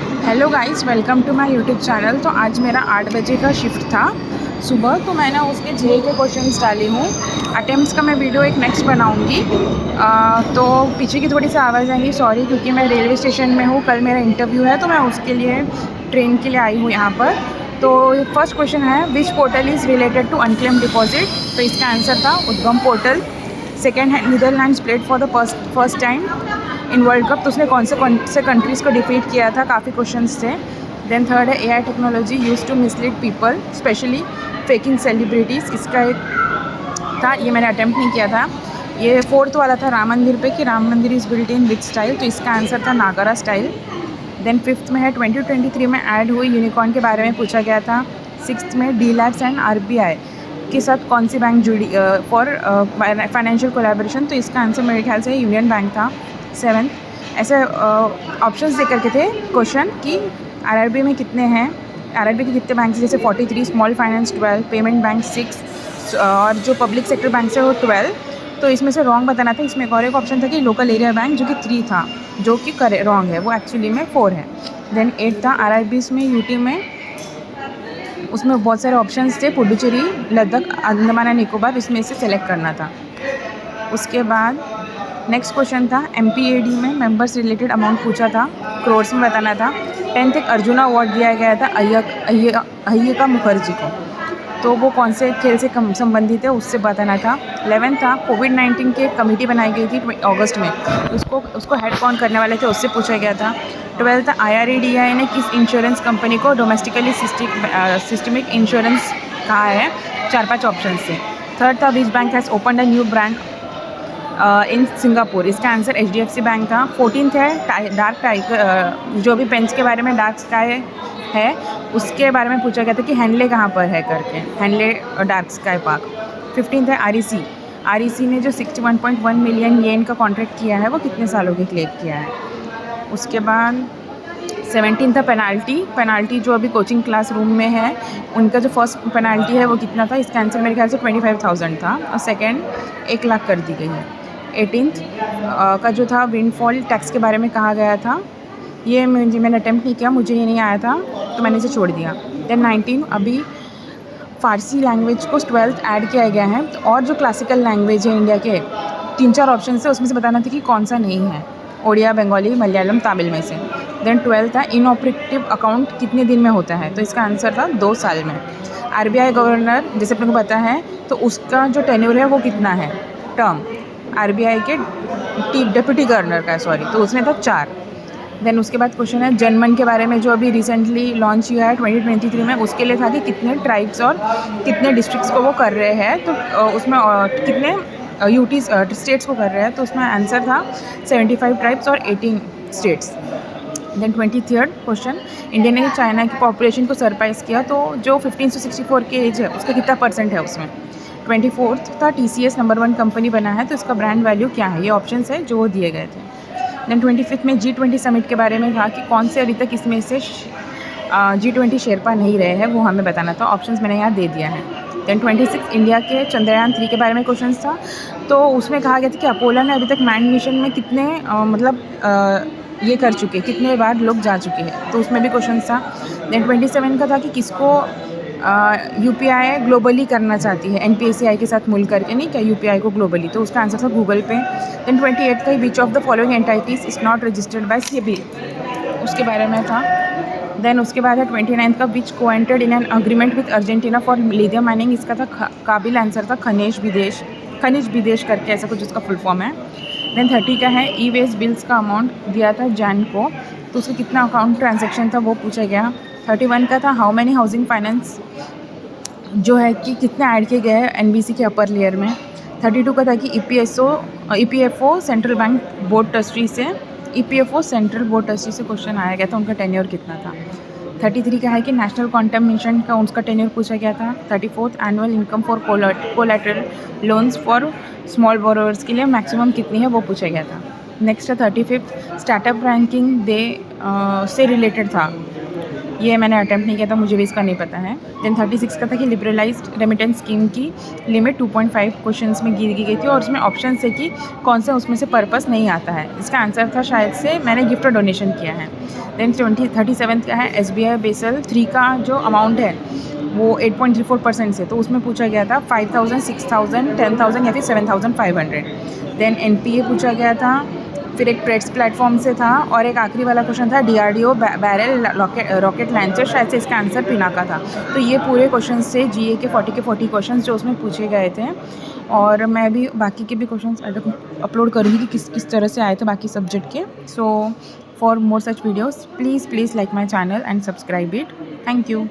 Hello guys, welcome to my YouTube channel. तो आज मेरा 8 बजे का शिफ्ट था सुबह, तो मैंने उसके जे के क्वेश्चंस डाले हूँ। अटेम्प्ट्स का मैं वीडियो एक नेक्स्ट बनाऊँगी। तो पीछे की थोड़ी सी आवाज़ आएंगी, सॉरी, क्योंकि मैं रेलवे स्टेशन में हूँ। कल मेरा इंटरव्यू है, तो मैं उसके लिए ट्रेन के लिए आई हूँ यहाँ पर। तो फर्स्ट क्वेश्चन है, which portal is related to unclaimed deposit. तो इसका आंसर था उद्गम पोर्टल। सेकेंड है, Netherlands played for the first time in World Cup. तो उसने कौन से कंट्रीज़ को डिफीट किया था, काफ़ी क्वेश्चंस थे। देन थर्ड है, AI technology use to mislead people specially faking celebrities. इसका एक था, ये मैंने अटैम्प्ट नहीं किया था। ये फोर्थ वाला था राम मंदिर पे, कि राम मंदिर is built in which style. तो इसका आंसर था नागरा स्टाइल। देन फिफ्थ में है, 2023 में ऐड हुई यूनिकॉर्न के बारे में पूछा गया था। सिक्स्थ में, डी लैब्स एंड आरबीआई के साथ कौन सी बैंक जुड़ी फॉर फाइनेंशियल कोलैबोरेशन। तो इसका आंसर मेरे ख्याल से यूनियन बैंक था। सेवन्थ, ऐसे ऑप्शंस दे करके थे क्वेश्चन कि आरआरबी में कितने हैं, आरआरबी के कितने बैंक हैं, जैसे 43, स्मॉल फाइनेंस 12, पेमेंट बैंक 6, और जो पब्लिक सेक्टर बैंक है वो 12। तो इसमें से रॉन्ग बताना था। इसमें और एक ऑप्शन था कि लोकल एरिया बैंक, जो कि 3 था, जो कि रॉन्ग है, वो एक्चुअली में 4 है। देन 8 था, आरआरबीज में यूटी में, उसमें बहुत सारे ऑप्शंस थे, पुडुचेरी, लद्दाख, अंडमान एंड निकोबार, इसमें से सेलेक्ट करना था। उसके बाद नेक्स्ट क्वेश्चन था, एमपीएडी में मेंबर्स रिलेटेड अमाउंट पूछा था, क्रोर्स में बताना था। 10th, एक अर्जुना अवार्ड दिया गया था अय्यका मुखर्जी को, तो वो कौन से खेल से संबंधित है, उससे बताना था। 11th था, कोविड-19 की एक कमेटी बनाई गई थी अगस्त में, उसको हेड कौन करने वाले थे, उससे पूछा गया था। 12th, IRADAI ने किस इंश्योरेंस कंपनी को डोमेस्टिकली सिस्टमिक इंश्योरेंस कहा है, 4-5 ऑप्शन से। 3rd था, which bank has open a new branch in Singapore. इसका आंसर HDFC बैंक था। 14th है, डार्क टाइगर, जो भी पेंस के बारे में डार्क स्काई है, उसके बारे में पूछा गया था कि हैंडले कहाँ पर है करके, handle dark sky park. 15th है, REC ने जो 61.1 मिलियन येन का कॉन्ट्रैक्ट किया है, वो कितने सालों के लिए किया है। उसके बाद 17th था, पेनाल्टी जो अभी कोचिंग क्लास रूम में है, उनका जो फर्स्ट पेनाल्टी है वो कितना था। इसका आंसर मेरे ख्याल से 25,000 था, और सेकेंड 1 लाख कर दी गई है। 18th का जो था, विंडफॉल टैक्स के बारे में कहा गया था। ये मैंने अटैम्प्ट नहीं किया, मुझे ये नहीं आया था, तो मैंने इसे छोड़ दिया। देन 19, अभी फ़ारसी लैंग्वेज को 12th ऐड किया गया है, तो और जो क्लासिकल लैंग्वेज है इंडिया के, 3-4 ऑप्शन से, उसमें से बताना था कि कौन सा नहीं है, ओडिया, बंगाली, मलयालम, तमिल में से। देन 12th था, इनऑपरेटिव अकाउंट कितने दिन में होता है। तो इसका आंसर था 2 साल में। आरबीआई गवर्नर, जैसे अपने को पता है, तो उसका जो टेन्योर है वो कितना है, टर्म, आरबीआई के डेप्यूटी गवर्नर का, सॉरी, तो उसमें था 4। देन उसके बाद क्वेश्चन है, जनमन के बारे में, जो अभी रिसेंटली लॉन्च हुआ है 2023 में, उसके लिए था कि कितने ट्राइब्स और कितने डिस्ट्रिक्ट्स को वो कर रहे हैं। तो उसमें कितने यूटीज स्टेट्स को कर रहे हैं, तो उसमें आंसर था 75 ट्राइब्स और 18 states. Then 23rd question, India ने चाइना की पॉपुलेशन को सरपाइज किया, तो जो 15 से 64 की एज है, उसका कितना % है उसमें। 24th था, TCS नंबर 1 कंपनी बना है, तो इसका ब्रांड वैल्यू क्या है। ये ऑप्शंस है जो दिए गए थे। देन 25th में G20 समिट के बारे में था कि कौन से अभी तक इसमें से G20 शेरपा नहीं रहे हैं, वो हमें बताना था। ऑप्शंस मैंने यहाँ दे दिया है। देन 26 इंडिया के चंद्रयान 3 के बारे में क्वेश्चन था, तो उसमें कहा गया था कि अपोलो ने अभी तक मैन मिशन में कितने ये कर चुके, कितने बार लोग जा चुके हैं, तो उसमें भी क्वेश्चन था। देन 27 का था कि किसको UPI ग्लोबली करना चाहती है, NPCI के साथ मिल करके, नहीं क्या, UPI को ग्लोबली, तो उसका आंसर था गूगल पे। देन 28 का, which of the following entities is not registered bye SEBI, उसके बारे में था। देन उसके बाद है 29 का, विच को entered in an agreement with Argentina for lithium mining. इसका था काबिल आंसर था खनिज विदेश करके, ऐसा कुछ उसका फुल फॉर्म है। देन 30 का है, ई वेस्ट बिल्स का अमाउंट दिया था जैन को, तो उसका कितना अकाउंट ट्रांजैक्शन था, वो पूछा गया। 31 का था, हाउ मैनी हाउसिंग फाइनेंस जो है कि कितने ऐड किए गए हैं NBC के अपर लेयर में। 32 का था कि EPFO central bank board trustee से, EPFO सेंट्रल बोर्ड ट्रस्टी से क्वेश्चन आया गया था, उनका टेन्योर कितना था। 33 का है कि नेशनल क्वांटम मिशन का उसका टेन्योर पूछा गया था। 34th, annual income for collateral loans for small borrowers के लिए मैक्सिमम कितनी है, वो पूछा गया था। नेक्स्ट है 35th, स्टार्टअप रैंकिंग से रिलेटेड था, ये मैंने अटैम्प्ट नहीं किया था, मुझे भी इसका नहीं पता है। देन 36 का था कि लिबरलाइज्ड रेमिटेंस स्कीम की लिमिट 2.5 क्वेश्चंस में गिर गई थी और उसमें ऑप्शन है कि कौन सा उसमें से पर्पस नहीं आता है। इसका आंसर था शायद से मैंने गिफ्ट और डोनेशन किया है। देन 37 का है SBI बेसल 3 का जो अमाउंट है वो 8.34% से, तो उसमें पूछा गया था 5,000, 6,000, 10,000 या फिर 7,500। देन NPA पूछा गया था, फिर एक प्रेट्स प्लेटफॉर्म से था और एक आखिरी वाला क्वेश्चन था DRDO बैरल रॉकेट लॉन्चर, शायद से इसका आंसर पिनाका था। तो ये पूरे क्वेश्चन से GA के 40 क्वेश्चन जो उसमें पूछे गए थे। और मैं भी बाकी के भी क्वेश्चन अपलोड करूँगी कि किस तरह से आए थे बाकी सब्जेक्ट के। So for more such videos please like my channel and subscribe it. Thank you.